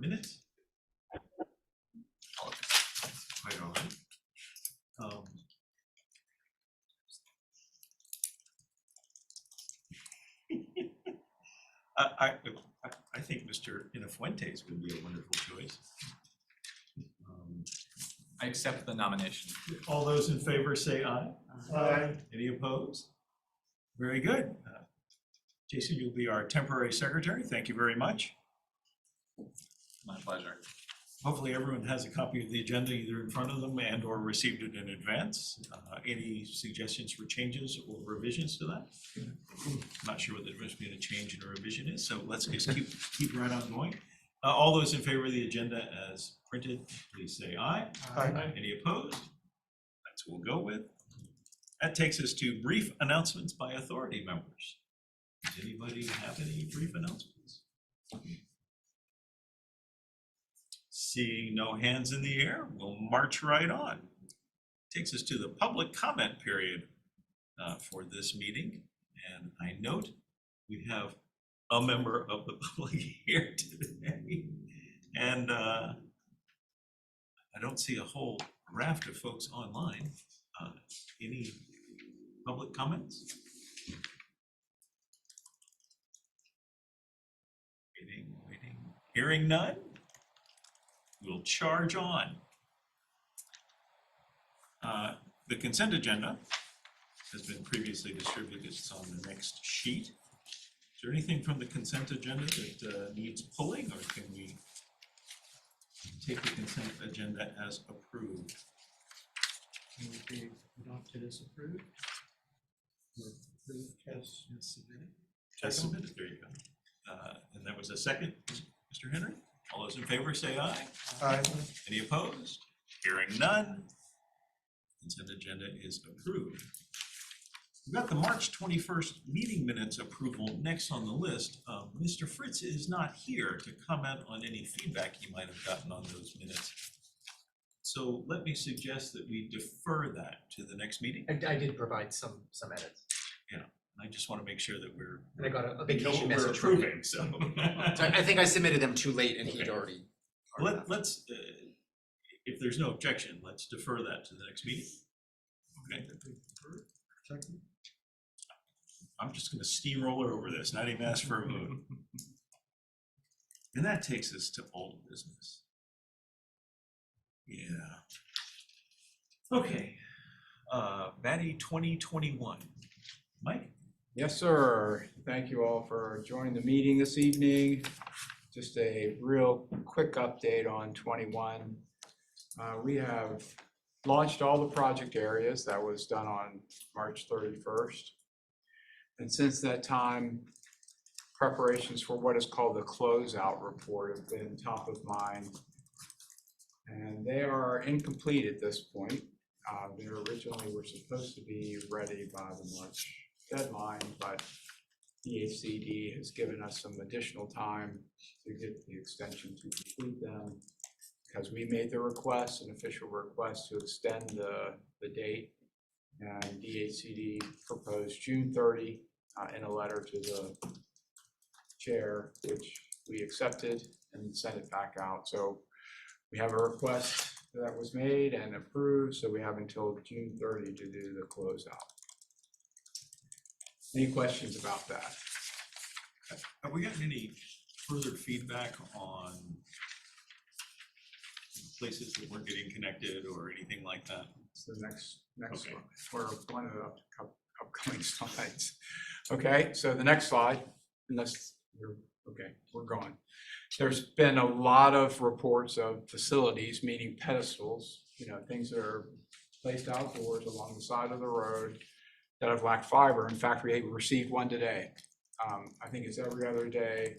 minutes. Quite all right. I think Mr. Inafuentes would be a wonderful choice. I accept the nomination. All those in favor say aye. Aye. Any opposed? Very good. Jason, you'll be our temporary secretary. Thank you very much. My pleasure. Hopefully everyone has a copy of the agenda either in front of them and or received it in advance. Any suggestions for changes or revisions to that? I'm not sure what the difference between a change and a revision is, so let's just keep right on going. All those in favor of the agenda as printed, please say aye. Aye. Any opposed? That's what we'll go with. That takes us to brief announcements by authority members. Does anybody have any brief announcements? Seeing no hands in the air, we'll march right on. Takes us to the public comment period for this meeting. And I note we have a member of the public here today. And I don't see a whole raft of folks online. Any public comments? Waiting. Hearing none, we'll charge on. The consent agenda has been previously distributed. It's on the next sheet. Is there anything from the consent agenda that needs pulling, or can we take the consent agenda as approved? Can it be adopted as approved? Or approved as submitted? As submitted, there you go. And that was a second, Mr. Henry. All those in favor say aye. Aye. Any opposed? Hearing none, consent agenda is approved. We've got the March 21st meeting minutes approval next on the list. Mr. Fritz is not here to comment on any feedback he might have gotten on those minutes. So let me suggest that we defer that to the next meeting. I did provide some edits. Yeah, I just want to make sure that we're And I got a know what vacation we're message from approving. So I think I submitted them too late and he'd Okay. already. let's, if there's no objection, let's defer that to the next meeting. Okay. Second. I'm just going to steamroller over this, not even ask for a vote. And that takes us to old business. Yeah. Okay. Batty 2021. Mike? Yes, sir. Thank you all for joining the meeting this evening. Just a real quick update on 21. We have launched all the project areas. That was done on March 31st. And since that time, preparations for what is called the closeout report have been top of mind. And they are incomplete at this point. They originally were supposed to be ready by the March deadline, but DHCD has given us some additional time to get the extension to complete them because we made the request, an official request to extend the date, and DHCD proposed June 30 in a letter to the chair, which we accepted and sent it back out. So we have a request that was made and approved, so we have until June 30 to do the closeout. Any questions about that? Have we gotten any further feedback on places that weren't getting connected or anything like that? It's the next Okay. slide, or one of the upcoming slides. Okay, so the next slide, unless we're going. There's been a lot of reports of facilities, meaning pedestals, things that are placed outdoors along the side of the road that have lacked fiber. In fact, we received one today. I think it's every other day,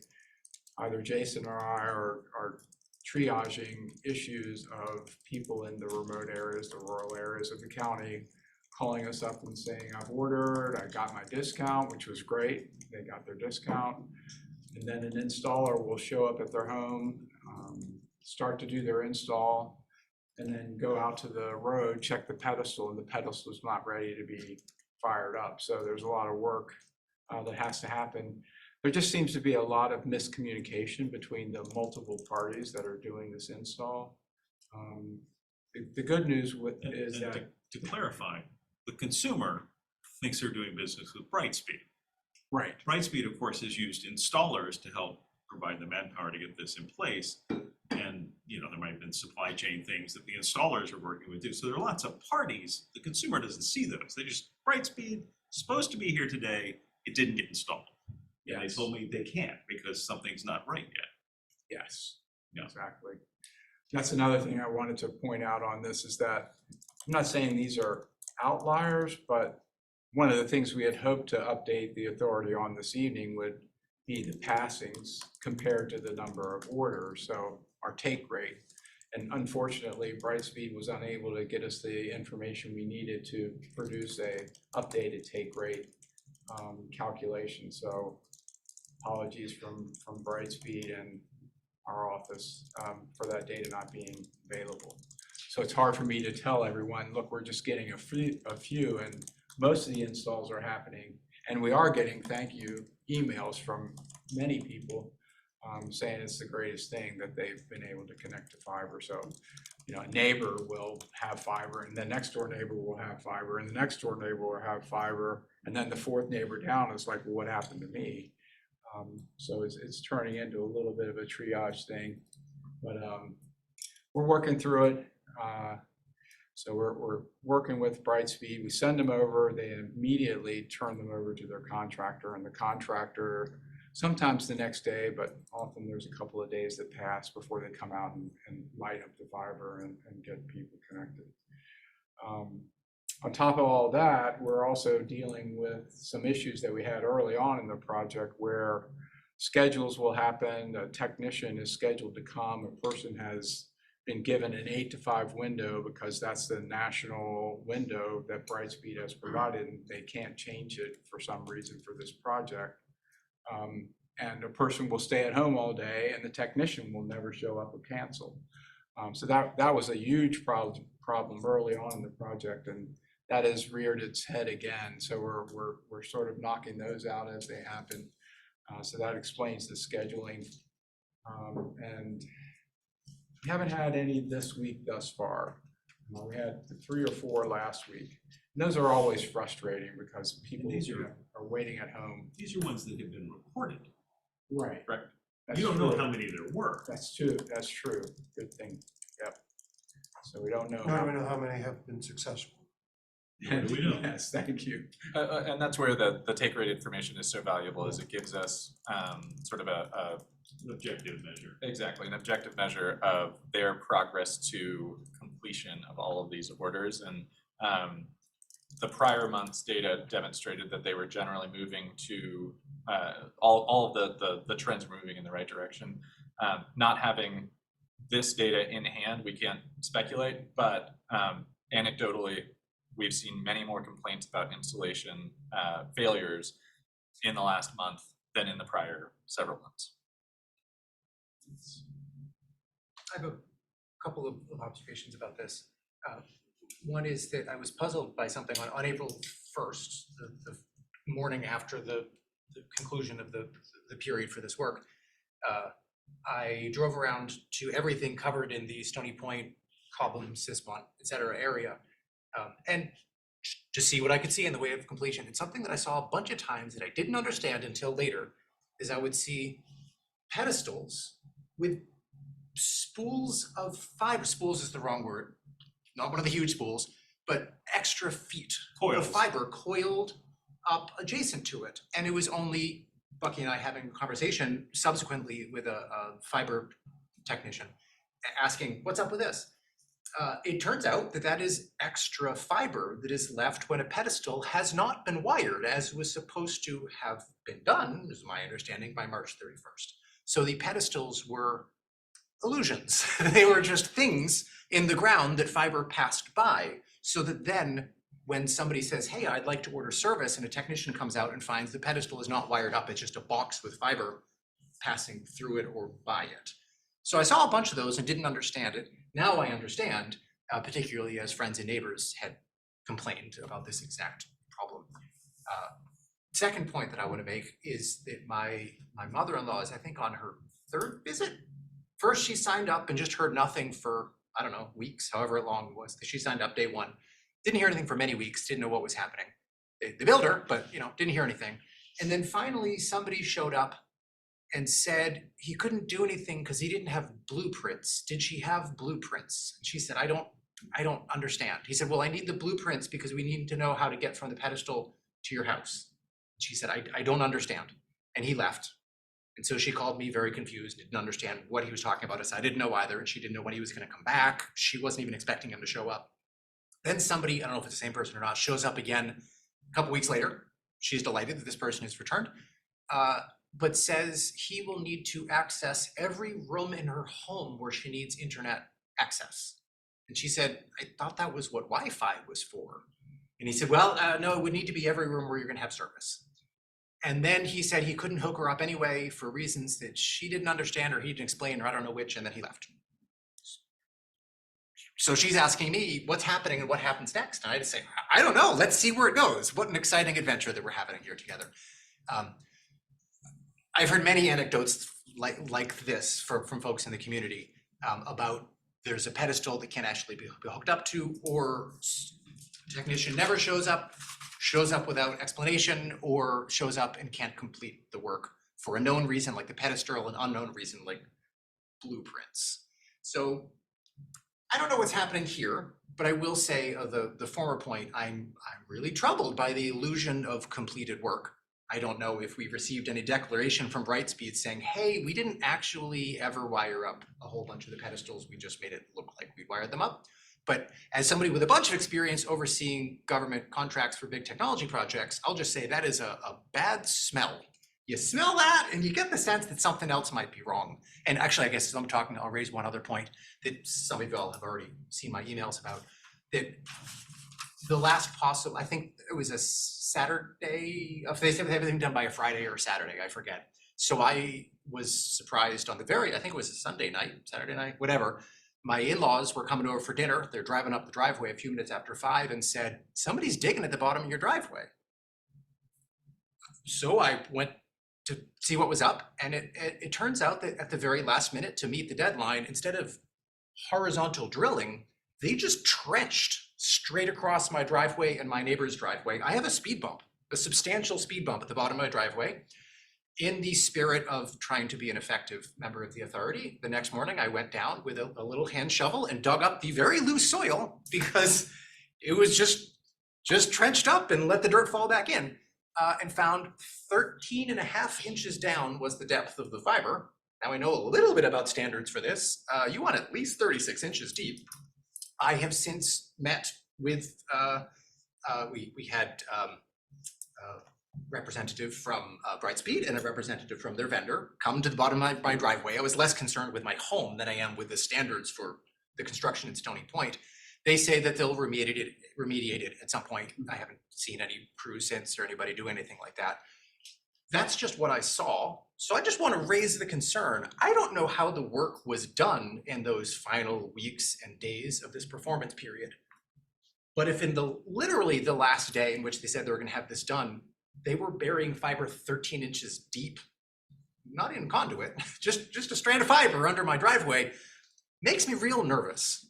either Jason or I are triaging issues of people in the remote areas, the rural areas of the county, calling us up and saying, I've ordered, I got my discount, which was great. They got their discount. And then an installer will show up at their home, start to do their install, and then go out to the road, check the pedestal, and the pedestal is not ready to be fired up. So there's a lot of work that has to happen. there just seems to be a lot of miscommunication between the multiple parties that are doing this install. The good news is And that, to clarify, the consumer thinks they're doing business with Brightspeed. right, Brightspeed, of course, has used installers to help provide the manpower to get this in place. And, you know, there might have been supply chain things that the installers are working with too. So there are lots of parties. The consumer doesn't see those. They just, Brightspeed, supposed to be here today, it didn't get installed. And they Yes. told me they can't because something's not right yet. yes, Yeah. exactly. That's another thing I wanted to point out on this is that, I'm not saying these are outliers, but one of the things we had hoped to update the authority on this evening would be the passings compared to the number of orders, so our take rate. And unfortunately, Brightspeed was unable to get us the information we needed to produce a updated take rate calculation. So apologies from Brightspeed and our office for that data not being available. So it's hard for me to tell everyone, look, we're just getting a few, and most of the installs are happening. And we are getting thank you emails from many people saying it's the greatest thing that they've been able to connect to fiber. So, you know, a neighbor will have fiber, and the next door neighbor will have fiber, and the next door neighbor will have fiber, and then the fourth neighbor down is like, well, what happened to me? So it's turning into a little bit of a triage thing, but we're working through it. So we're working with Brightspeed. We send them over, they immediately turn them over to their contractor, and the contractor, sometimes the next day, but often there's a couple of days that pass before they come out and light up the fiber and get people connected. On top of all that, we're also dealing with some issues that we had early on in the project where schedules will happen, a technician is scheduled to come, a person has been given an 8 to 5 window because that's the national window that Brightspeed has provided, and they can't change it for some reason for this project. And a person will stay at home all day and the technician will never show up or cancel. So that was a huge problem early on in the project, and that has reared its head again. So we're sort of knocking those out as they happen. So that explains the scheduling. And we haven't had any this week thus far. We had 3 or 4 last week. And those are always frustrating because people are waiting at home. These are ones that have been reported. Right. Right. That's You don't know true. how many there were. That's true. That's true. Good thing. Yep. So we don't know. Now we know how many have been successful. What do we know? Yes, thank you. And that's where the take rate information is so valuable, is it gives us sort of An objective measure. exactly an objective measure of their progress to completion of all of these orders. And the prior month's data demonstrated that they were generally moving to all of the trends were moving in the right direction. Not having this data in hand, we can't speculate, but anecdotally, we've seen many more complaints about installation failures in the last month than in the prior several months. I have a couple of observations about this. One is that I was puzzled by something on April 1st, the morning after the conclusion of the period for this work. I drove around to everything covered in the Stony Point, Cobham, Sismont, et cetera area, and to see what I could see in the way of completion. And something that I saw a bunch of times that I didn't understand until later is I would see pedestals with spools of fiber. Spools is the wrong word, not one of the huge spools, but extra feet Coils. of fiber coiled up adjacent to it. And it was only Bucky and I having a conversation subsequently with a fiber technician asking, what's up with this? It turns out that that is extra fiber that is left when a pedestal has not been wired as was supposed to have been done, is my understanding, by March 31st. So the pedestals were illusions. They were just things in the ground that fiber passed by, so that then when somebody says, hey, I'd like to order service, and a technician comes out and finds the pedestal is not wired up, it's just a box with fiber passing through it or by it. So I saw a bunch of those and didn't understand it. Now I understand, particularly as friends and neighbors had complained about this exact problem. second point that I want to make is that my mother-in-law is, I think, on her third visit. First, she signed up and just heard nothing for, I don't know, weeks, however long it was. She signed up day one. Didn't hear anything for many weeks, didn't know what was happening. They billed her, but didn't hear anything. And then finally somebody showed up and said he couldn't do anything because he didn't have blueprints. Did she have blueprints? And she said, I don't understand. He said, well, I need the blueprints because we need to know how to get from the pedestal to your house. She said, I don't understand. And he left. And so she called me very confused, didn't understand what he was talking about. I didn't know either, and she didn't know when he was going to come back. She wasn't even expecting him to show up. Then somebody, I don't know if it's the same person or not, shows up again a couple weeks later. She's delighted that this person has returned, but says he will need to access every room in her home where she needs internet access. And she said, I thought that was what Wi-Fi was for. And he said, well, no, it would need to be every room where you're going to have service. And then he said he couldn't hook her up anyway for reasons that she didn't understand or he didn't explain, or I don't know which, and then he left. So she's asking me what's happening and what happens next. And I just say, I don't know, let's see where it goes. What an exciting adventure that we're having here together. I've heard many anecdotes like this from folks in the community about there's a pedestal that can't actually be hooked up to, or technician never shows up without explanation, or shows up and can't complete the work for a known reason like the pedestal, an unknown reason like blueprints. So I don't know what's happening here, but I will say the former point, I'm really troubled by the illusion of completed work. I don't know if we've received any declaration from Brightspeed saying, hey, we didn't actually ever wire up a whole bunch of the pedestals, we just made it look like we wired them up. But as somebody with a bunch of experience overseeing government contracts for big technology projects, I'll just say that is a bad smell. You smell that and you get the sense that something else might be wrong. And actually, I guess as I'm talking, I'll raise one other point that some of you all have already seen my emails about, that the last possible, I think it was a Saturday, if they said everything done by a Friday or a Saturday, I forget. So I was surprised on I think it was a Sunday night, Saturday night, whatever. My in-laws were coming over for dinner. They're driving up the driveway a few minutes after 5 and said, somebody's digging at the bottom of your driveway. So I went to see what was up, and it turns out that at the very last minute to meet the deadline, instead of horizontal drilling, they just trenched straight across my driveway and my neighbor's driveway. I have a speed bump, a substantial speed bump at the bottom of my driveway. In the spirit of trying to be an effective member of the authority, the next morning I went down with a little hand shovel and dug up the very loose soil because it was just trenched up and let the dirt fall back in, and found 13.5 inches down was the depth of the fiber. Now I know a little bit about standards for this. You want at least 36 inches deep. I have since met with, we had representative from Brightspeed and a representative from their vendor come to the bottom of my driveway. I was less concerned with my home than I am with the standards for the construction in Stony Point. They say that they'll remediate it at some point. I haven't seen any crews since or anybody do anything like that. That's just what I saw. So I just want to raise the concern. I don't know how the work was done in those final weeks and days of this performance period. But if in literally the last day in which they said they were going to have this done, they were burying fiber 13 inches deep, not in conduit, just a strand of fiber under my driveway, makes me real nervous.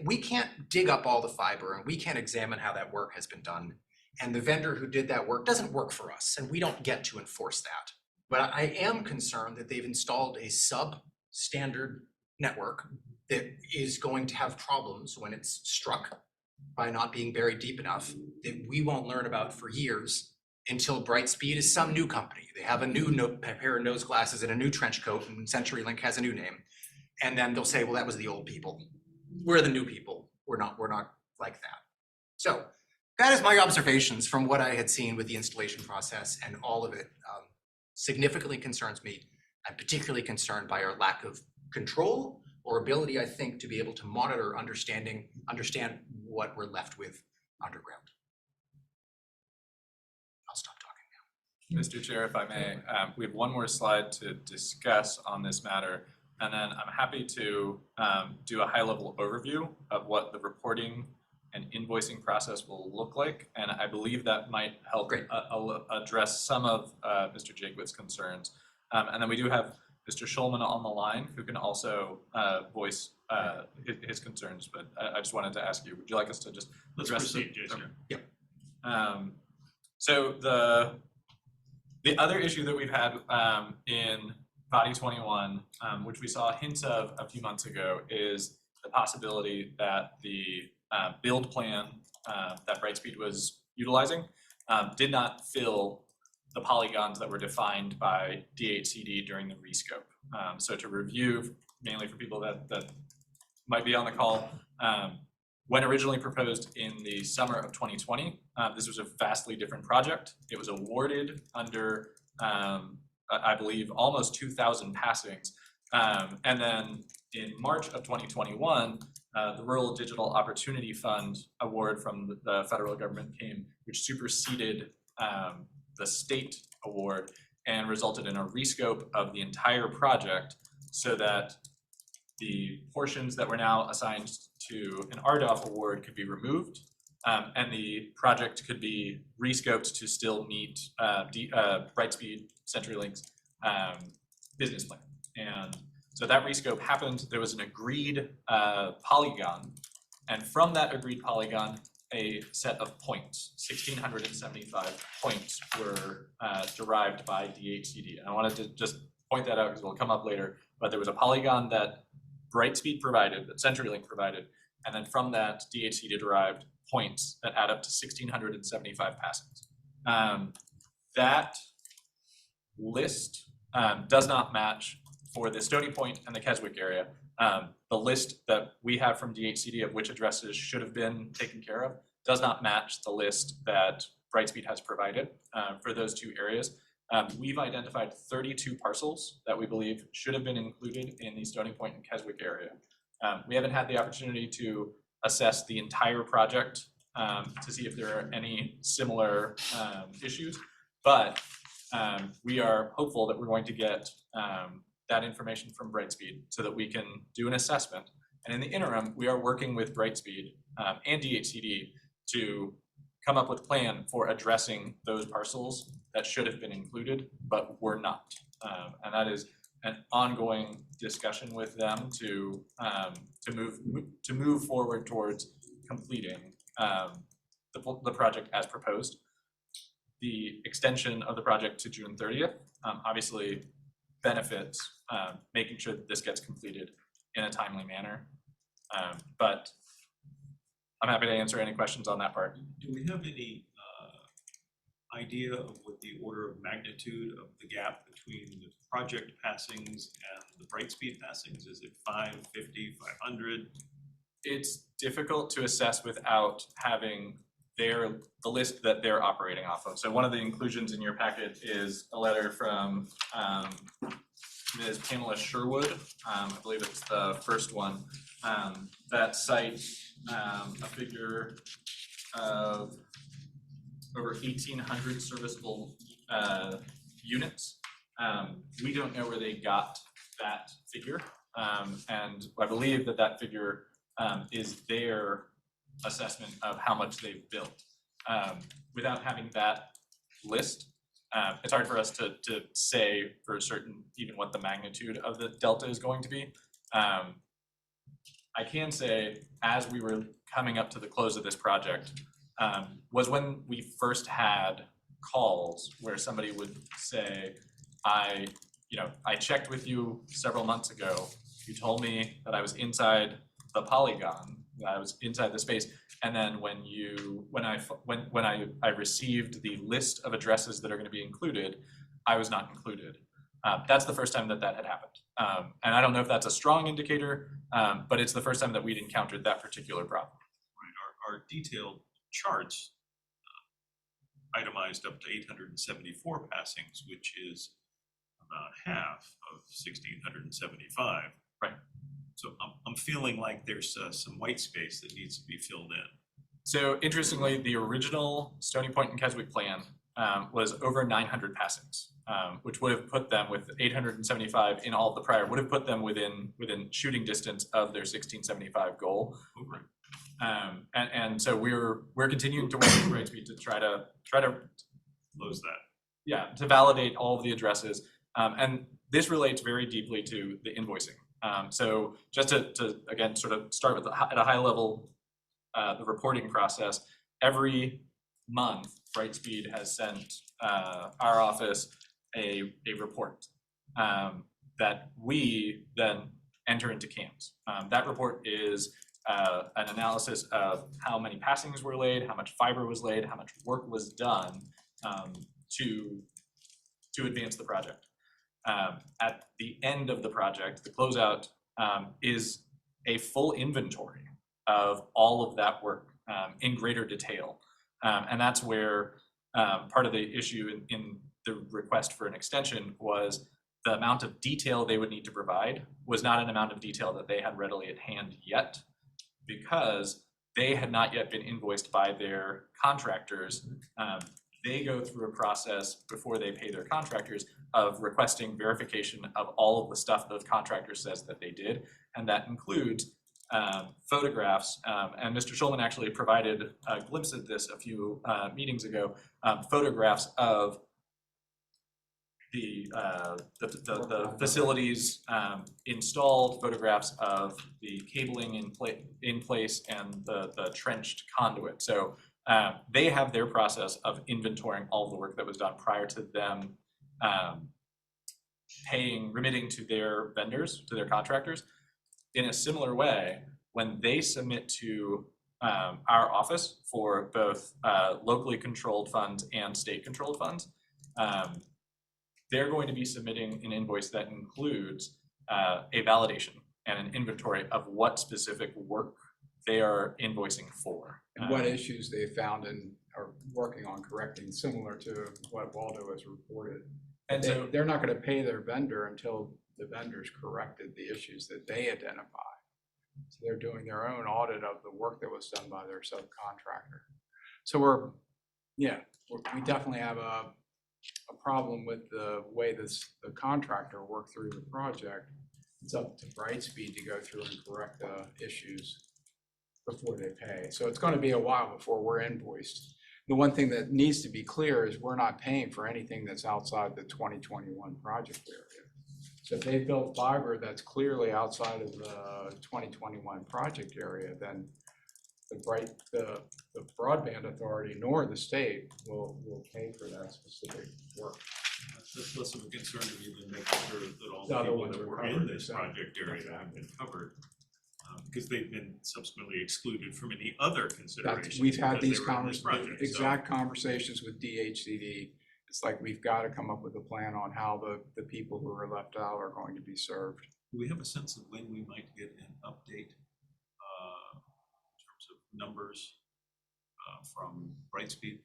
We can't dig up all the fiber and we can't examine how that work has been done. And the vendor who did that work doesn't work for us and we don't get to enforce that. But I am concerned that they've installed a substandard network that is going to have problems when it's struck by not being buried deep enough that we won't learn about for years until Brightspeed is some new company. They have a new pair of nose glasses and a new trench coat, and CenturyLink has a new name. And then they'll say, well, that was the old people. We're the new people. We're not like that. So that is my observations from what I had seen with the installation process, and all of it significantly concerns me. I'm particularly concerned by our lack of control or ability, I think, to be able to monitor, understand what we're left with underground. I'll stop talking now. Mr. Chair, if I may, we have one more slide to discuss on this matter, and then I'm happy to do a high-level overview of what the reporting an invoicing process will look like, and I believe that might help Great. address some of Mr. Jakewitz's concerns. And then we do have Mr. Schulman on the line, who can also voice his concerns, but I just wanted to ask you, would you like us to just Let's address proceed, Jason. So the other issue that we've had in Body 21, which we saw hints of a few months ago, is the possibility that the build plan that Brightspeed was utilizing did not fill the polygons that were defined by DHCD during the rescope. So to review, mainly for people that might be on the call, when originally proposed in the summer of 2020, this was a vastly different project. It was awarded under, I believe, almost 2,000 passings. And then in March of 2021, the Rural Digital Opportunity Fund award from the federal government came, which superseded the state award and resulted in a rescope of the entire project so that the portions that were now assigned to an RDOF award could be removed, and the project could be rescoped to still meet Brightspeed CenturyLink's business plan. And so that rescope happened. There was an agreed polygon, and from that agreed polygon, a set of points, 1,675 points, were derived by DHCD. And I wanted to just point that out because it'll come up later, but there was a polygon that Brightspeed provided, that CenturyLink provided, and then from that, DHCD derived points that add up to 1,675 passings. That list does not match for the Stony Point and the Keswick area. The list that we have from DHCD of which addresses should have been taken care of does not match the list that Brightspeed has provided for those two areas. We've identified 32 parcels that we believe should have been included in the Stony Point and Keswick area. We haven't had the opportunity to assess the entire project to see if there are any similar issues, but we are hopeful that we're going to get that information from Brightspeed so that we can do an assessment. And in the interim, we are working with Brightspeed and DHCD to come up with a plan for addressing those parcels that should have been included but were not. And that is an ongoing discussion with them to move forward towards completing the project as proposed. The extension of the project to June 30th obviously benefits making sure that this gets completed in a timely manner. But I'm happy to answer any questions on that part. Do we have any idea of what the order of magnitude of the gap between the project passings and the Brightspeed passings? Is it 550, 500? It's difficult to assess without having the list that they're operating off of. So one of the inclusions in your packet is a letter from Ms. Pamela Sherwood. I believe it's the first one that cites a figure of over 1,800 serviceable units. We don't know where they got that figure, and I believe that figure is their assessment of how much they've built. Without having that list, it's hard for us to say for certain even what the magnitude of the delta is going to be. I can say, as we were coming up to the close of this project, was when we first had calls where somebody would say, I checked with you several months ago. You told me that I was inside the polygon, that I was inside the space, and then when I received the list of addresses that are going to be included, I was not included. That's the first time that had happened. And I don't know if that's a strong indicator, but it's the first time that we'd encountered that particular problem. Right, our detailed charts itemized up to 874 passings, which is about half of 1,675. Right. So I'm feeling like there's some white space that needs to be filled in. So interestingly, the original Stony Point and Keswick plan was over 900 passings, which would have put them with 875 in all of the prior, would have put them within shooting distance of their 1675 goal. Over. And so we're continuing to work with Brightspeed to try to Close that. yeah, to validate all of the addresses. And this relates very deeply to the invoicing. So just to again, sort of start with at a high level, the reporting process, every month, Brightspeed has sent our office a report that we then enter into CAMS. That report is an analysis of how many passings were laid, how much fiber was laid, how much work was done to advance the project. At the end of the project, the closeout is a full inventory of all of that work in greater detail. And that's where part of the issue in the request for an extension was the amount of detail they would need to provide was not an amount of detail that they had readily at hand yet, because they had not yet been invoiced by their contractors. They go through a process before they pay their contractors of requesting verification of all of the stuff the contractor says that they did, and that includes photographs, and Mr. Schulman actually provided a glimpse of this a few meetings ago, photographs of the facilities installed, photographs of the cabling in place and the trenched conduit. So they have their process of inventorying all the work that was done prior to them remitting to their vendors, to their contractors. In a similar way, when they submit to our office for both locally controlled funds and state controlled funds, they're going to be submitting an invoice that includes a validation and an inventory of what specific work they are invoicing for. And what issues they found and are working on correcting, similar to what Waldo has reported. And so They're not going to pay their vendor until the vendors corrected the issues that they identify. So they're doing their own audit of the work that was done by their subcontractor. So we definitely have a problem with the way the contractor worked through the project. It's up to Brightspeed to go through and correct the issues before they pay. So it's going to be a while before we're invoiced. The one thing that needs to be clear is we're not paying for anything that's outside the 2021 project area. So if they built fiber that's clearly outside of the 2021 project area, then the Broadband Authority nor the state will pay for that specific work. That's less of a concern to me than making sure that all The the other people ones that are were in covered, this exactly. project area have been covered. Because they've been subsequently excluded from any other considerations. We've had because these they were in this project. So exact conversations with DHCD. It's like we've got to come up with a plan on how the people who are left out are going to be served. do we have a sense of when we might get an update in terms of numbers from Brightspeed?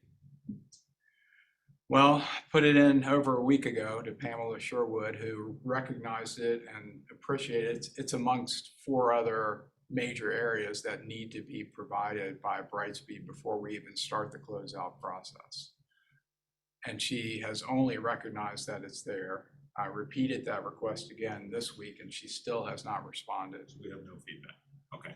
Well, put it in over a week ago to Pamela Sherwood, who recognized it and appreciated it. It's amongst 4 other major areas that need to be provided by Brightspeed before we even start the closeout process. And she has only recognized that it's there. I repeated that request again this week, and she still has not responded. We have no feedback. Okay.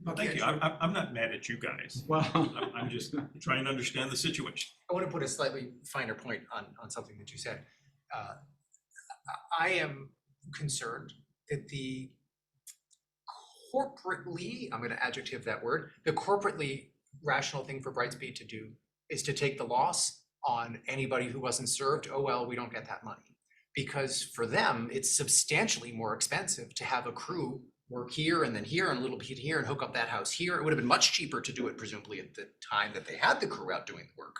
Well, thank you. I'm not mad at you guys. Well, I'm just trying to understand the situation. I want to put a slightly finer point on something that you said. I am concerned that the corporately, I'm going to adjective that word, the corporately rational thing for Brightspeed to do is to take the loss on anybody who wasn't served. Oh, well, we don't get that money. Because for them, it's substantially more expensive to have a crew work here and then here and a little bit here and hook up that house here. It would have been much cheaper to do it presumably at the time that they had the crew out doing the work.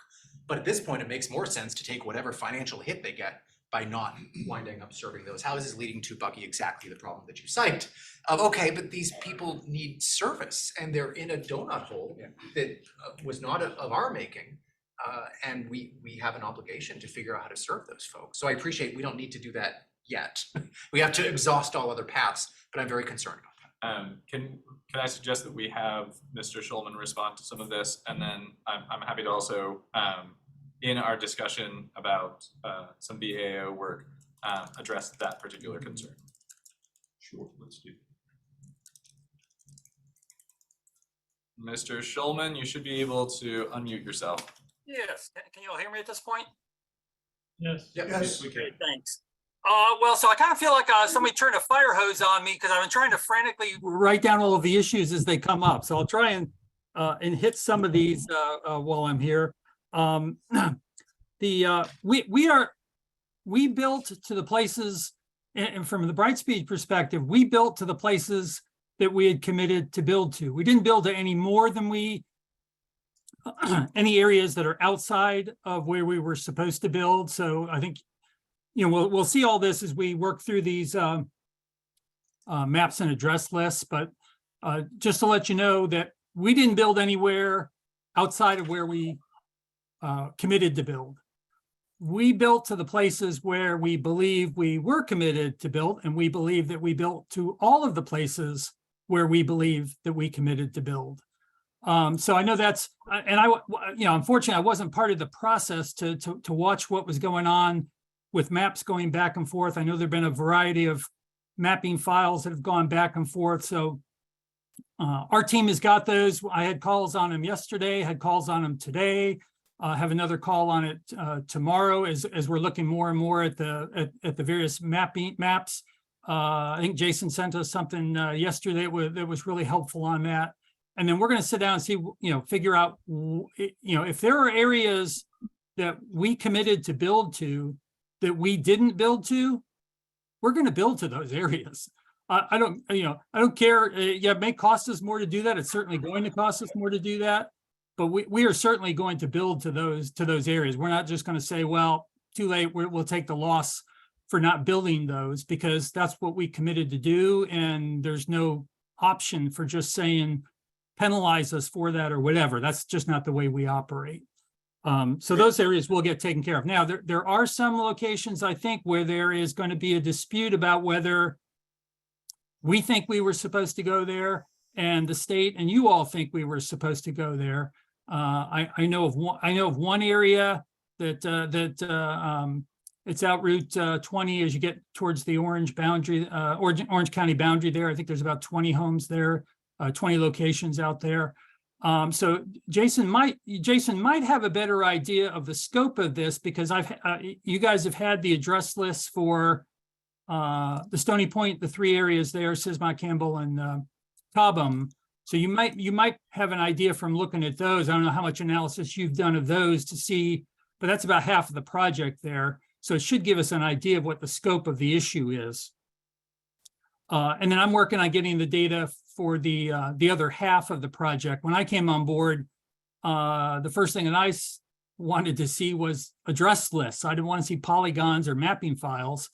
But at this point, it makes more sense to take whatever financial hit they get by not winding up serving those houses, leading to, Bucky, exactly the problem that you cite of, okay, but these people need service and they're in a donut hole that was not of our making. And we have an obligation to figure out how to serve those folks. So I appreciate we don't need to do that yet. We have to exhaust all other paths, but I'm very concerned about that. Can I suggest that we have Mr. Schulman respond to some of this, and then I'm happy to also, in our discussion about some BAO work, address that particular concern. Sure, let's do. Mr. Schulman, you should be able to unmute yourself. Yes, can you all hear me at this point? Yes. Yes, we can. Great, thanks. Well, so I kind of feel like somebody turned a fire hose on me because I've been trying to frantically write down all of the issues as they come up. So I'll try and hit some of these while I'm here. We built to the places, and from the Brightspeed perspective, we built to the places that we had committed to build to. We didn't build to any more than any areas that are outside of where we were supposed to build. So I think, we'll see all this as we work through these maps and address lists. But just to let you know that we didn't build anywhere outside of where we committed to build. We built to the places where we believe we were committed to build, and we believe that we built to all of the places where we believe that we committed to build. So I know that's, and unfortunately, I wasn't part of the process to watch what was going on with maps going back and forth. I know there've been a variety of mapping files that have gone back and forth. So our team has got those. I had calls on them yesterday, had calls on them today. Have another call on it tomorrow as we're looking more and more at the various maps. I think Jason sent us something yesterday that was really helpful on that. And then we're going to sit down and see, figure out, if there are areas that we committed to build to that we didn't build to, we're going to build to those areas. I don't care. Yeah, it may cost us more to do that. It's certainly going to cost us more to do that. But we are certainly going to build to those areas. We're not just going to say, well, too late, we'll take the loss for not building those, because that's what we committed to do. And there's no option for just saying, penalize us for that or whatever. That's just not the way we operate. So those areas will get taken care of. Now, there are some locations, I think, where there is going to be a dispute about whether we think we were supposed to go there and the state and you all think we were supposed to go there. I know of one area that it's out Route 20 as you get towards the Orange boundary, Orange County boundary there. I think there's about 20 homes there, 20 locations out there. So Jason might have a better idea of the scope of this, because you guys have had the address lists for the Stony Point, the three areas there, Sismont, Campbell, and Cobham. So you might have an idea from looking at those. I don't know how much analysis you've done of those to see, but that's about half of the project there. So it should give us an idea of what the scope of the issue is. And then I'm working on getting the data for the other half of the project. When I came on board, the first thing that I wanted to see was address lists. I didn't want to see polygons or mapping files.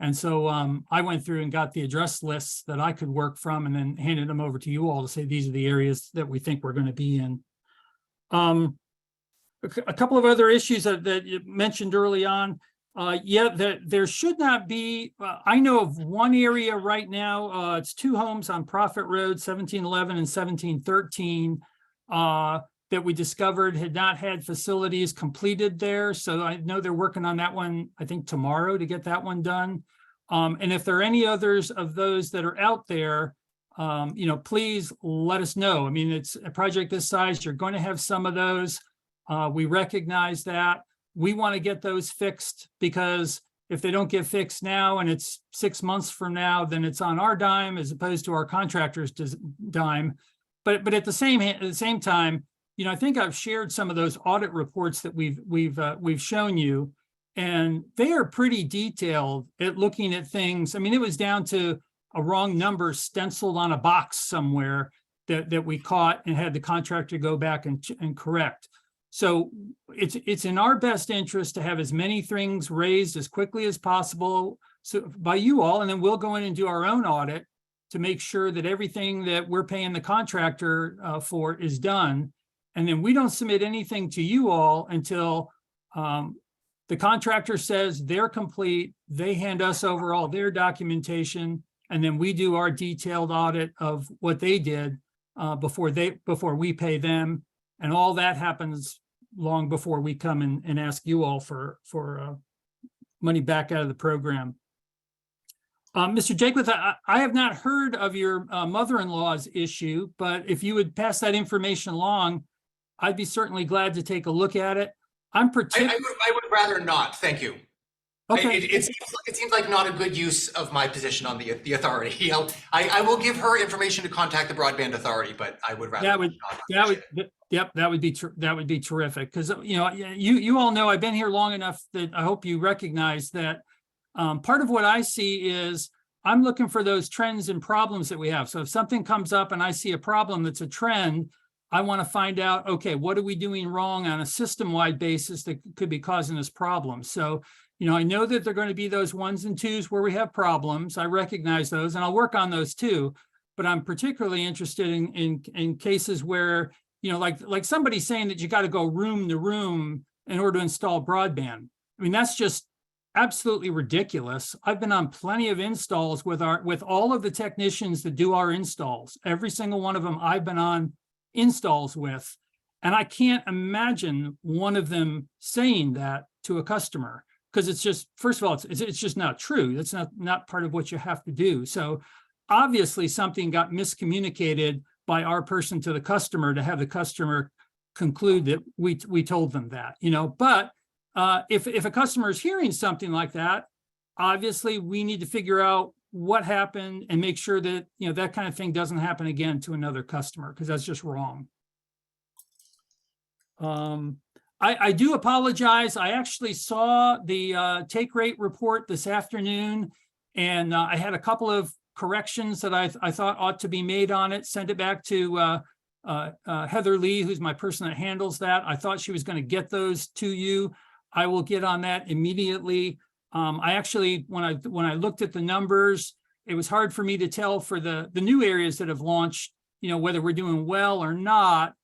And so I went through and got the address lists that I could work from, and then handed them over to you all to say, these are the areas that we think we're going to be in. A couple of other issues that you mentioned early on. There should not be, I know of one area right now, it's two homes on Prophet Road, 1711 and 1713, that we discovered had not had facilities completed there. So I know they're working on that one, I think tomorrow, to get that one done. And if there are any others of those that are out there, please let us know. I mean, it's a project this size, you're going to have some of those. We recognize that. We want to get those fixed, because if they don't get fixed now and it's 6 months from now, then it's on our dime as opposed to our contractor's dime. But at the same time, I think I've shared some of those audit reports that we've shown you, and they are pretty detailed at looking at things. I mean, it was down to a wrong number stenciled on a box somewhere that we caught and had the contractor go back and correct. So it's in our best interest to have as many things raised as quickly as possible by you all, and then we'll go in and do our own audit to make sure that everything that we're paying the contractor for is done. And then we don't submit anything to you all until the contractor says they're complete. They hand us over all their documentation, and then we do our detailed audit of what they did before we pay them. And all that happens long before we come and ask you all for money back out of the program. Mr. Jakewith, I have not heard of your mother-in-law's issue, but if you would pass that information along, I'd be certainly glad to take a look at it. I'm I particular. would rather not, thank you. Okay. It seems like not a good use of my position on the authority. I will give her information to contact the Broadband Authority, but I would rather That would, not. yep, that would be terrific. Because, you all know I've been here long enough that I hope you recognize that part of what I see is I'm looking for those trends and problems that we have. So if something comes up and I see a problem that's a trend, I want to find out, okay, what are we doing wrong on a system-wide basis that could be causing us problems? So, I know that there are going to be those ones and twos where we have problems. I recognize those and I'll work on those too. But I'm particularly interested in cases where, like somebody saying that you got to go room to room in order to install broadband. I mean, that's just absolutely ridiculous. I've been on plenty of installs with all of the technicians that do our installs. Every single one of them I've been on installs with, and I can't imagine one of them saying that to a customer, because it's just, first of all, it's just not true. That's not part of what you have to do. So obviously something got miscommunicated by our person to the customer to have the customer conclude that we told them that, but if a customer is hearing something like that, obviously we need to figure out what happened and make sure that, that kind of thing doesn't happen again to another customer, because that's just wrong. I do apologize. I actually saw the take rate report this afternoon, and I had a couple of corrections that I thought ought to be made on it. Sent it back to Heather Lee, who's my person that handles that. I thought she was going to get those to you. I will get on that immediately. I actually, when I looked at the numbers, it was hard for me to tell for the new areas that have launched, whether we're doing well or not,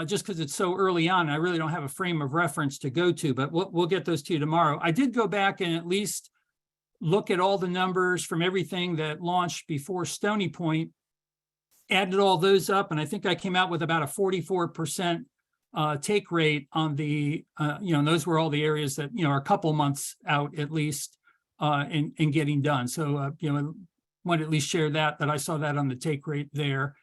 just because it's so early on. I really don't have a frame of reference to go to, but we'll get those to you tomorrow. I did go back and at least look at all the numbers from everything that launched before Stony Point, added all those up, and I think I came out with about a 44% take rate on the, and those were all the areas that, are a couple months out at least in getting done. So, want to at least share that I saw that on the take rate there.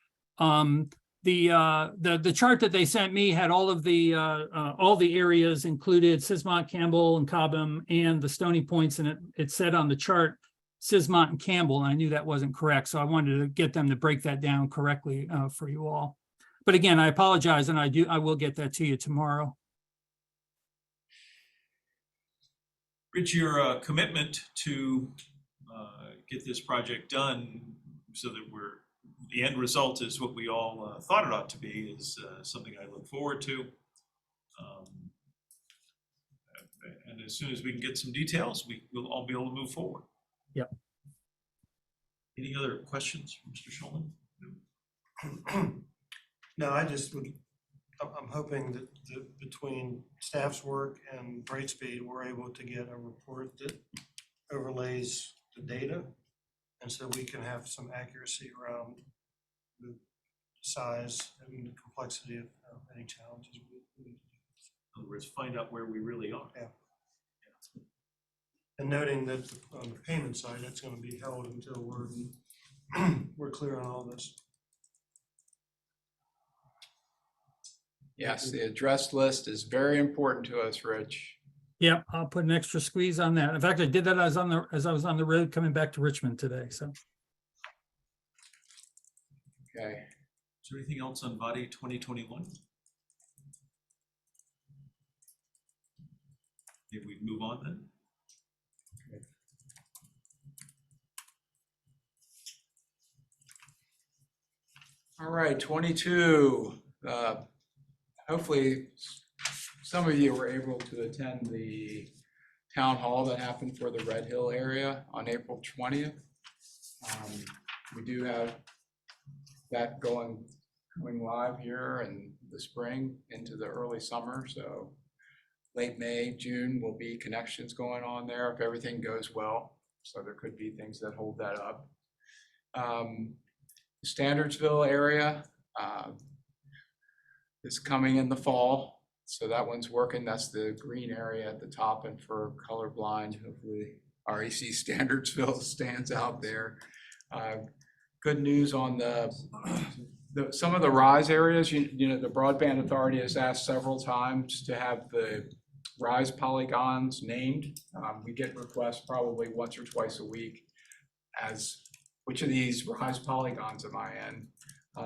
The chart that they sent me had all the areas included, Sismont, Campbell, and Cobham, and the Stony Points, and it said on the chart Sismont and Campbell, and I knew that wasn't correct, so I wanted to get them to break that down correctly for you all. But again, I apologize, and I will get that to you tomorrow. Rich, your commitment to get this project done so that the end result is what we all thought it ought to be is something I look forward to. And as soon as we can get some details, we'll all be able to move forward. Yep. Any other questions, Mr. Schulman? No, I'm hoping that between staff's work and Brightspeed, we're able to get a report that overlays the data. And so we can have some accuracy around the size and the complexity of any challenges. In other words, find out where we really are. Yeah. And noting that on the payment side, that's going to be held until we're clear on all this. Yes, the address list is very important to us, Rich. Yeah, I'll put an extra squeeze on that. In fact, I did that as I was on the road coming back to Richmond today. So, Okay. Is there anything else on Body 2021? Maybe we move on then. Okay. All right, 22. Hopefully, some of you were able to attend the town hall that happened for the Red Hill area on April 20th. We do have that going live here in the spring into the early summer. So late May, June will be connections going on there if everything goes well. So there could be things that hold that up. Standardsville area is coming in the fall. So that one's working. That's the green area at the top, and for colorblind, hopefully REC Standardsville stands out there. Good news on some of the RISE areas. You know, the Broadband Authority has asked several times to have the RISE polygons named. We get requests probably once or twice a week as which of these RISE polygons am I in?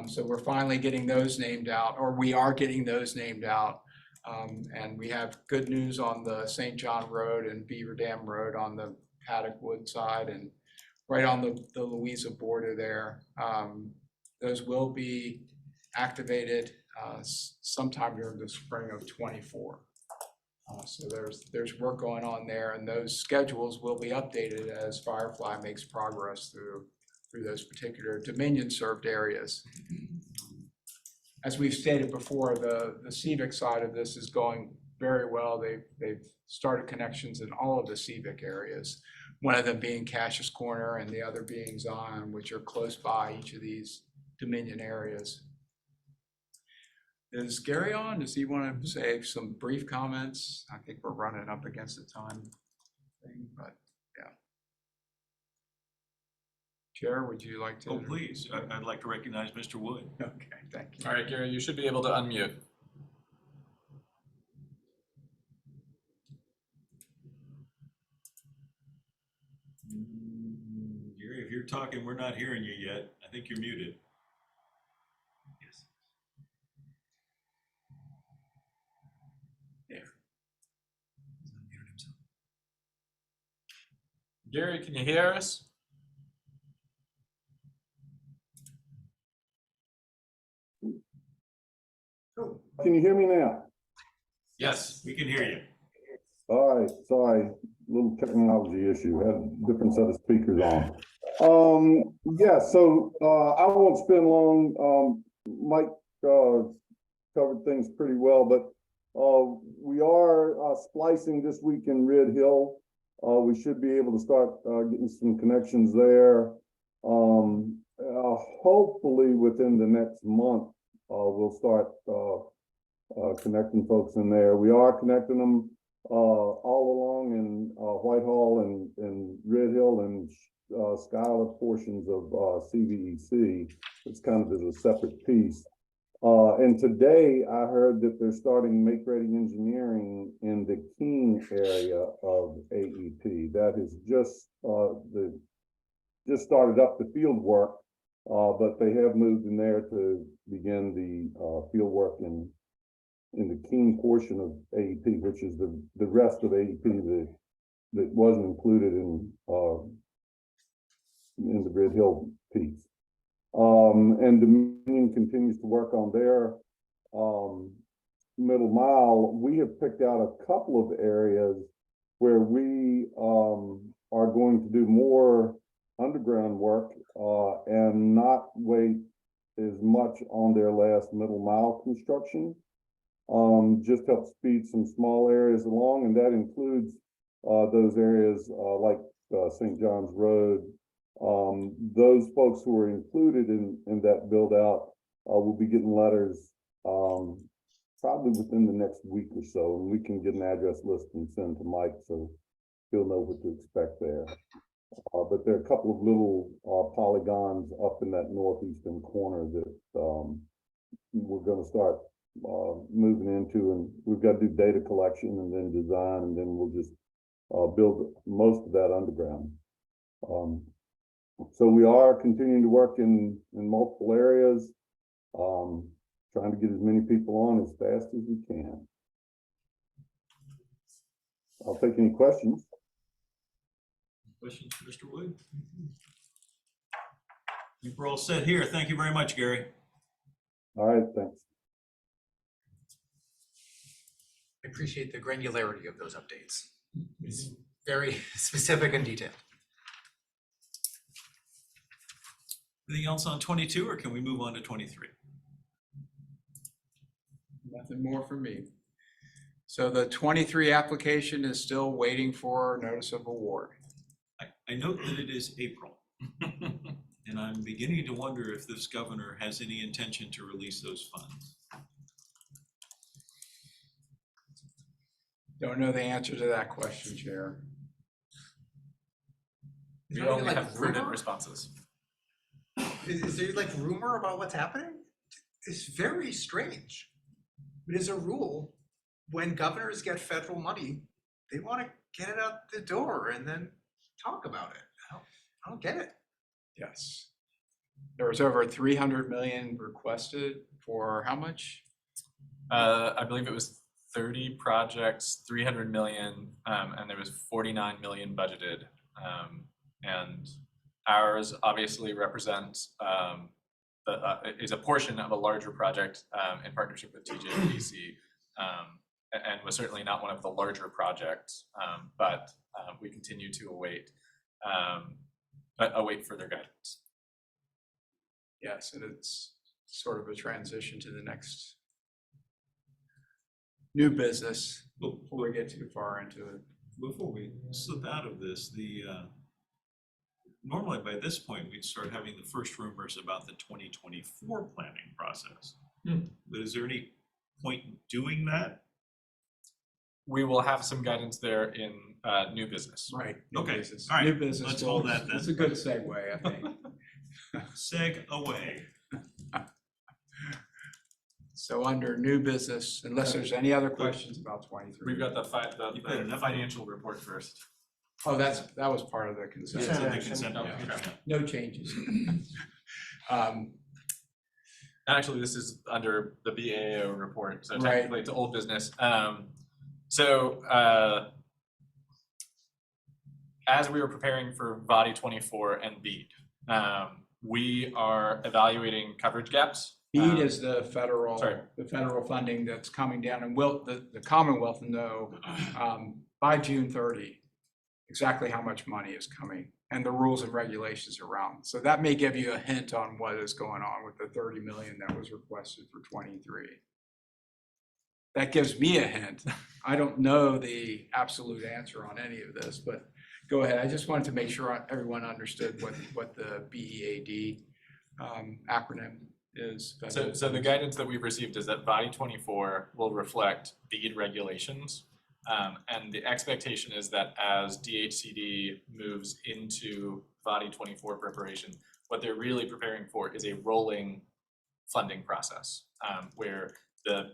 So we're finally getting those named out, or we are getting those named out. And we have good news on the St. John Road and Beaver Dam Road on the Paddock Wood side and right on the Louisa border there. Those will be activated sometime during the spring of '24. So there's work going on there, and those schedules will be updated as Firefly makes progress through those particular Dominion served areas. As we've stated before, the civic side of this is going very well. They've started connections in all of the civic areas, one of them being Cassius Corner and the other being Zion, which are close by each of these Dominion areas. Is Gary on? Does he want to say some brief comments? I think we're running up against the time thing, but yeah. Chair, would you like to? Oh, please. I'd like to recognize Mr. Wood. Okay, thank you. All right, Gary, you should be able to unmute. Gary, if you're talking, we're not hearing you yet. I think you're muted. Yes. There. He's unmuted himself. Gary, can you hear us? Can you hear me now? Yes, we can hear you. All right, sorry, little technology issue, had a different set of speakers on. Yeah, so I won't spend long. Mike covered things pretty well, but we are splicing this week in Red Hill. We should be able to start getting some connections there. Hopefully within the next month, we'll start connecting folks in there. We are connecting them all along in Whitehall and Red Hill and Schuyler portions of CVEC. It's kind of as a separate piece. And today I heard that they're starting make-ready engineering in the Keene area of AEP. That is just started up the field work, but they have moved in there to begin the field work in the Keene portion of AEP, which is the rest of AEP that wasn't included in the Red Hill piece. And Dominion continues to work on their middle mile. We have picked out a couple of areas where we are going to do more underground work and not wait as much on their last middle mile construction. Just help speed some small areas along, and that includes those areas like St. John's Road. Those folks who are included in that build out will be getting letters probably within the next week or so, and we can get an address list and send to Mike so he'll know what to expect there. But there are a couple of little polygons up in that northeastern corner that we're going to start moving into, and we've got to do data collection and then design, and then we'll just build most of that underground. So we are continuing to work in multiple areas, trying to get as many people on as fast as we can. I'll take any questions. Questions for Mr. Wood? I think we're all set here. Thank you very much, Gary. All right, thanks. I appreciate the granularity of those updates. It's very specific and detailed. Anything else on 22, or can we move on to 23? Nothing more from me. So the 23 application is still waiting for notice of award. I note that it is April, and I'm beginning to wonder if this governor has any intention to release those funds. Don't know the answer to that question, Chair. We Not even only like have prudent rumor? responses. Is there like rumor about what's happening? It's very strange. But as a rule, when governors get federal money, they want to get it out the door and then talk about it. I don't get it. Yes. There was over 300 million requested for how much? I believe it was 30 projects, 300 million, and there was 49 million budgeted. And ours obviously represents is a portion of a larger project in partnership with TJDC, and was certainly not one of the larger projects, but we continue to await further guidance. Yes, and it's sort of a transition to the next new business before we get too far into it. Before we slip out of this, normally by this point, we'd start having the first rumors about the 2024 planning process. But is there any point in doing that? We will have some guidance there in new business. Right. New Okay, business. all right, New business let's hold goals. that then. That's a good segue, I think. Seg away. So under new business, unless there's any other questions about 23. We've got You've got the enough. financial report first. Oh, that was part of the consent. It's in the action. consent. Yeah. Okay. No changes. And actually, this is under the BAO report, so Right. technically it's old business. As we were preparing for Body 24 and BEAD, we are evaluating coverage gaps. BEAD is the federal, sorry. the federal funding that's coming down, and the Commonwealth will know by June 30 exactly how much money is coming and the rules and regulations around. So that may give you a hint on what is going on with the 30 million that was requested for 23. That gives me a hint. I don't know the absolute answer on any of this, but go ahead. I just wanted to make sure everyone understood what the BEAD acronym is. So the guidance that we've received is that Body 24 will reflect BEAD regulations. And the expectation is that as DHCD moves into Body 24 preparation, what they're really preparing for is a rolling funding process, where the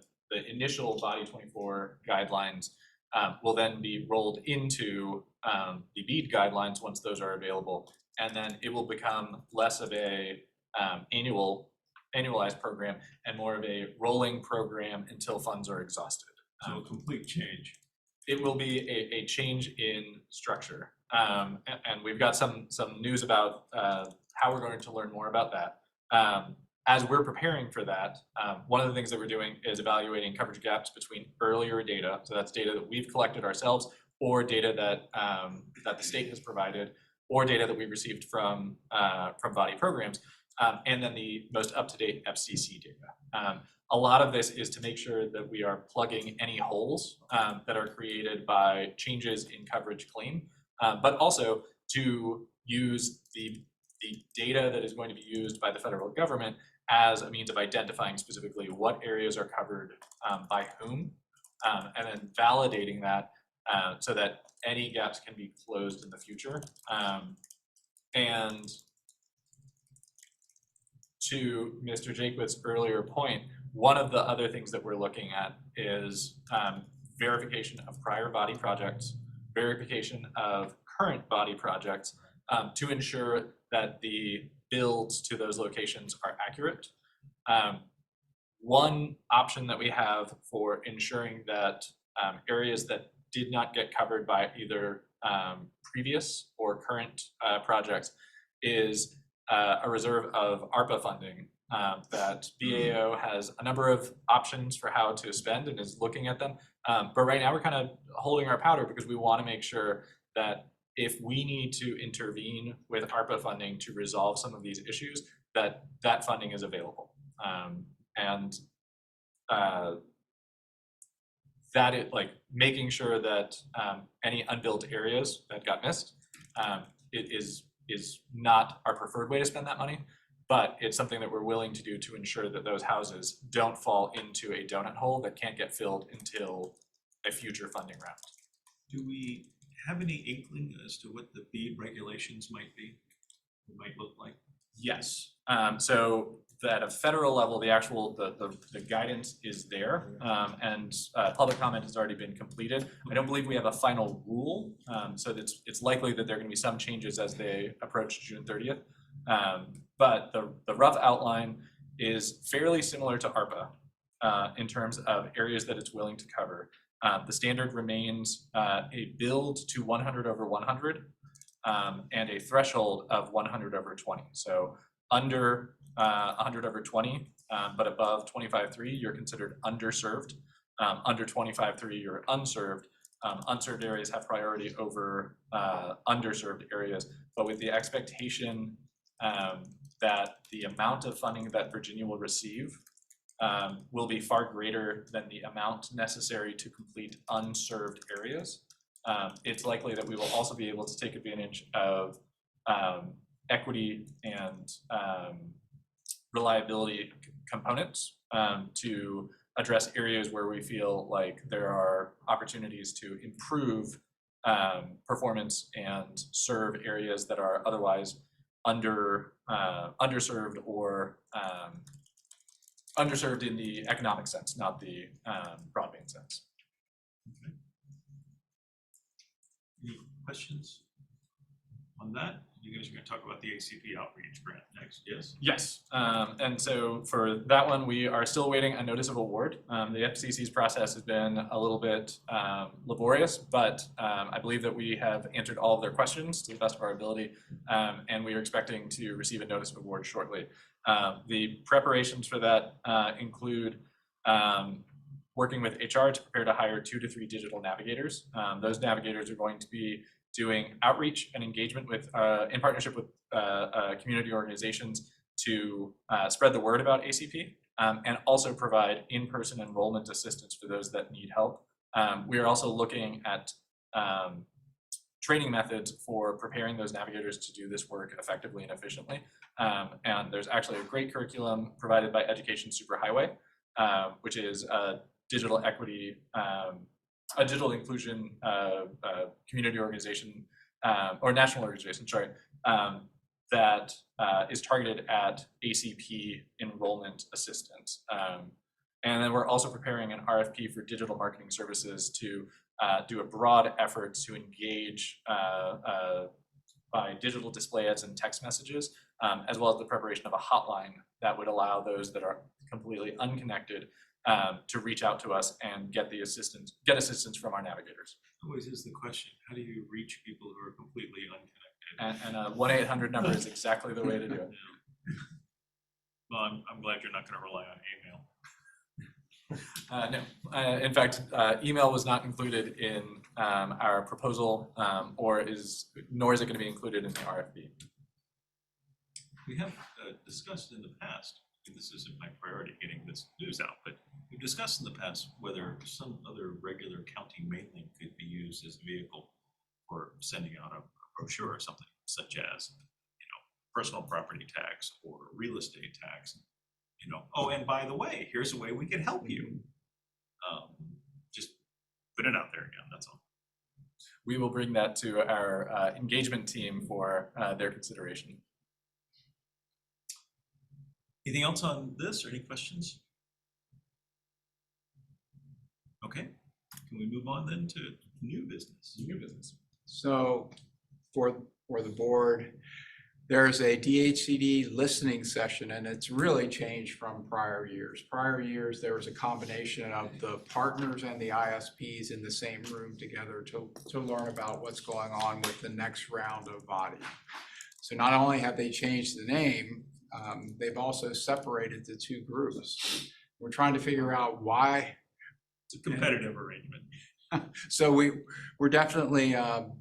initial Body 24 guidelines will then be rolled into the BEAD guidelines once those are available, and then it will become less of a annualized program and more of a rolling program until funds are exhausted. So a complete change. It will be a change in structure, and we've got some news about how we're going to learn more about that. As we're preparing for that, one of the things that we're doing is evaluating coverage gaps between earlier data, so that's data that we've collected ourselves, or data that the state has provided, or data that we've received from body programs, and then the most up-to-date FCC data. A lot of this is to make sure that we are plugging any holes that are created by changes in coverage claim, but also to use the data that is going to be used by the federal government as a means of identifying specifically what areas are covered by whom, and then validating that so that any gaps can be closed in the future. And to Mr. Jaquith's earlier point, one of the other things that we're looking at is verification of prior body projects, verification of current body projects, to ensure that the builds to those locations are accurate. One option that we have for ensuring that areas that did not get covered by either previous or current projects is a reserve of ARPA funding that BAO has a number of options for how to spend and is looking at them. But right now we're kind of holding our powder because we want to make sure that if we need to intervene with ARPA funding to resolve some of these issues, that funding is available. That it, like making sure that any unbuilt areas that got missed, it is not our preferred way to spend that money, but it's something that we're willing to do to ensure that those houses don't fall into a donut hole that can't get filled until a future funding round. Do we have any inkling as to what the BEAD regulations might be, might look like? Yes, so at a federal level, the actual, the guidance is there, and public comment has already been completed. I don't believe we have a final rule, so it's likely that there are gonna be some changes as they approach June 30th. But the rough outline is fairly similar to ARPA in terms of areas that it's willing to cover. The standard remains a build to 100/100, and a threshold of 100/20. So under 100/20, but above 25.3, you're considered underserved. Under 25.3, you're unserved. Unserved areas have priority over underserved areas, but with the expectation that the amount of funding that Virginia will receive will be far greater than the amount necessary to complete unserved areas. It's likely that we will also be able to take advantage of equity and reliability components to address areas where we feel like there are opportunities to improve performance and serve areas that are otherwise underserved or underserved in the economic sense, not the broadband sense. Okay. Any questions on that? You guys are going to talk about the ACP outreach grant next, yes? Yes, and so for that one, we are still waiting a notice of award. The FCC's process has been a little bit laborious, but I believe that we have answered all of their questions to the best of our ability, and we are expecting to receive a notice of award shortly. The preparations for that include working with HR to prepare to hire 2 to 3 digital navigators. Those navigators are going to be doing outreach and engagement with, in partnership with community organizations to spread the word about ACP and also provide in-person enrollment assistance for those that need help. We are also looking at training methods for preparing those navigators to do this work effectively and efficiently. And there's actually a great curriculum provided by Education Superhighway, which is a digital equity, a digital inclusion community organization or national organization, sorry, that is targeted at ACP enrollment assistance. And then we're also preparing an RFP for digital marketing services to do a broad effort to engage by digital display ads and text messages, as well as the preparation of a hotline that would allow those that are completely unconnected to reach out to us and get assistance from our navigators. Always is the question, how do you reach people who are completely unconnected? And a 1-800 number is exactly the way to do it. Well, I'm glad you're not going to rely on email. No, in fact, email was not included in our proposal, nor is it going to be included in the RFP. We have discussed in the past, and this isn't my priority getting this news out, but we've discussed in the past whether some other regular county mailing could be used as a vehicle for sending out a brochure or something, such as, personal property tax or real estate tax. Oh, and by the way, here's a way we can help you. Just put it out there again, that's all. We will bring that to our engagement team for their consideration. Anything else on this or any questions? Okay, can we move on then to new business? New business. So for the board, there's a DHCD listening session, and it's really changed from prior years. Prior years, there was a combination of the partners and the ISPs in the same room together to learn about what's going on with the next round of body. So not only have they changed the name, they've also separated the 2 groups. We're trying to figure out why. It's a competitive arrangement. So we're definitely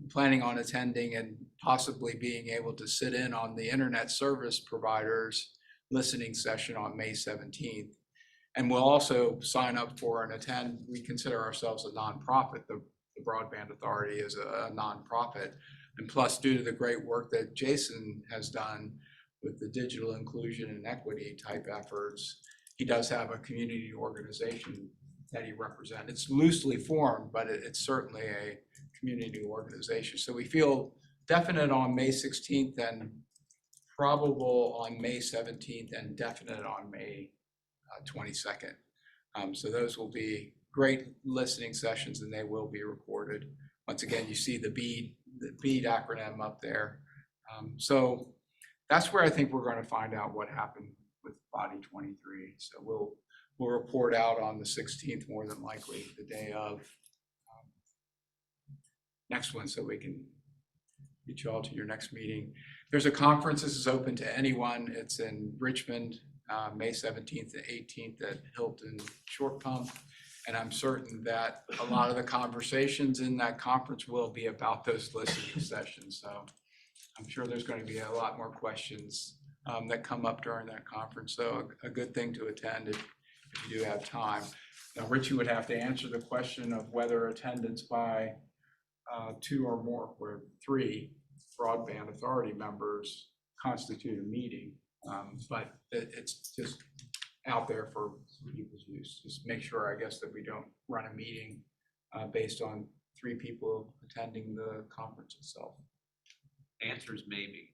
planning on attending and possibly being able to sit in on the internet service providers listening session on May 17th. And we'll also sign up for and attend. We consider ourselves a nonprofit. The Broadband Authority is a nonprofit. And plus, due to the great work that Jason has done with the digital inclusion and equity type efforts, he does have a community organization that he represents. It's loosely formed, but it's certainly a community organization. So we feel definite on May 16th and probable on May 17th and definite on May 22nd. So those will be great listening sessions and they will be recorded. Once again, you see the BEAD acronym up there. So that's where I think we're going to find out what happened with body 23. So we'll report out on the 16th, more than likely the day of next one, so we can get you all to your next meeting. There's a conference. This is open to anyone. It's in Richmond, May 17th to 18th at Hilton Short Pump. And I'm certain that a lot of the conversations in that conference will be about those listening sessions. So I'm sure there's going to be a lot more questions that come up during that conference. So a good thing to attend if you do have time. Now, Richie would have to answer the question of whether attendance by 2 or more, or 3 broadband authority members constitute a meeting. But it's just out there for people's use. Just make sure, I guess, that we don't run a meeting based on 3 people attending the conference itself. Answers maybe.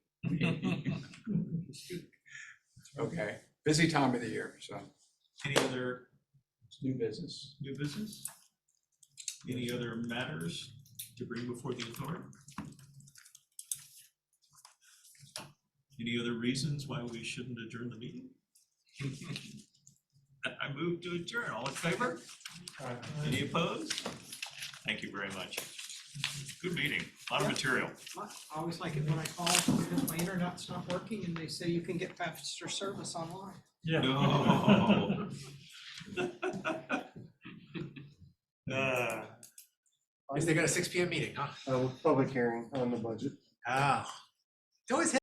Okay, busy time of the year, so Any other it's new business. new business? Any other matters to bring before the authority? Any other reasons why we shouldn't adjourn the meeting? I move to adjourn. All in favor? Any opposed? Thank you very much. Good meeting, a lot of material. I always like it when I call because my internet's not working and they say you can get faster service online. Yeah. No. Is they got a 6 p.m. meeting, huh? Public hearing on the budget. Ah. It always